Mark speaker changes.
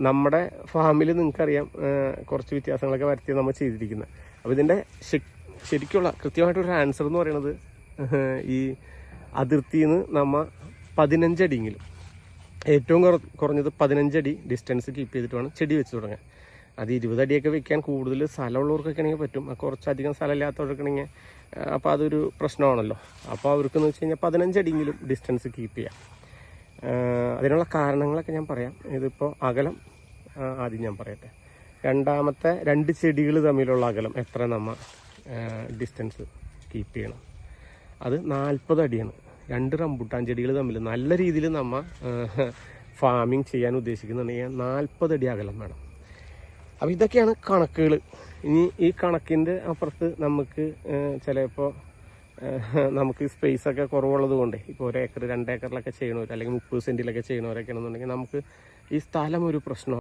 Speaker 1: നമ്മുടെ ഫാമിൽ നിങ്ങൾക്കറിയാം കുറച്ച് വ്യത്യാസങ്ങളൊക്കെ വരുത്തി നമ്മൾ ചെയ്തിരിക്കുന്നത്. അപ്പോൾ ഇതിൻ്റെ ശരിക്കുള്ള കൃത്യമായിട്ടൊരു ആൻസർ എന്ന് പറയുന്നത് ഈ അതിർത്തിയിൽ നിന്ന് നമ്മൾ 15 അടിയെങ്കിലും, ഏറ്റവും കുറഞ്ഞത് 15 അടി ഡിസ്റ്റൻസ് കീപ്പ് ചെയ്തിട്ട് വേണം ചെടി വെച്ച് തുടങ്ങാൻ. അത് 20 അടിയൊക്കെ വെക്കാൻ കൂടുതൽ സ്ഥലമുള്ളവർക്കൊക്കെ ആണെങ്കിൽ പറ്റും. കുറച്ചധികം സ്ഥലമില്ലാത്തവർക്കൊക്കെ ആണെങ്കിൽ അപ്പോൾ അതൊരു പ്രശ്നമാണല്ലോ. അപ്പോൾ അവർക്കെന്ന് വെച്ച് കഴിഞ്ഞാൽ 15 അടിയെങ്കിലും ഡിസ്റ്റൻസ് കീപ്പ് ചെയ്യാം. അതിനുള്ള കാരണങ്ങളൊക്കെ ഞാൻ പറയാം. ഇതിപ്പോൾ അകലം ആദ്യം ഞാൻ പറയട്ടെ. രണ്ടാമത്തെ 2 ചെടികൾ തമ്മിലുള്ള അകലം എത്ര നമ്മൾ ഡിസ്റ്റൻസ് കീപ്പ് ചെയ്യണം. അത് 40 അടിയാണ്. 2 റംബുട്ടാൻ ചെടികൾ തമ്മിൽ നല്ല രീതിയിൽ നമ്മൾ ഫാമിങ് ചെയ്യാൻ ഉദ്ദേശിക്കുന്നുണ്ടെങ്കിൽ 40 അടി അകലം വേണം. അപ്പോൾ ഇതൊക്കെയാണ് കണക്കുകൾ. ഇനി ഈ കണക്കിൻ്റെ അപ്പുറത്ത് നമുക്ക് ചിലപ്പോൾ നമുക്ക് സ്പേസൊക്കെ കുറവുള്ളത് കൊണ്ട് ഇപ്പോൾ 1 ഏക്കർ 2 ഏക്കറിലൊക്കെ ചെയ്യണവർ അല്ലെങ്കിൽ 30 സെൻറ്റിലൊക്കെ ചെയ്യണവരൊക്കെ ആണെന്നുണ്ടെങ്കിൽ നമുക്ക് ഈ സ്ഥലം ഒരു പ്രശ്നം.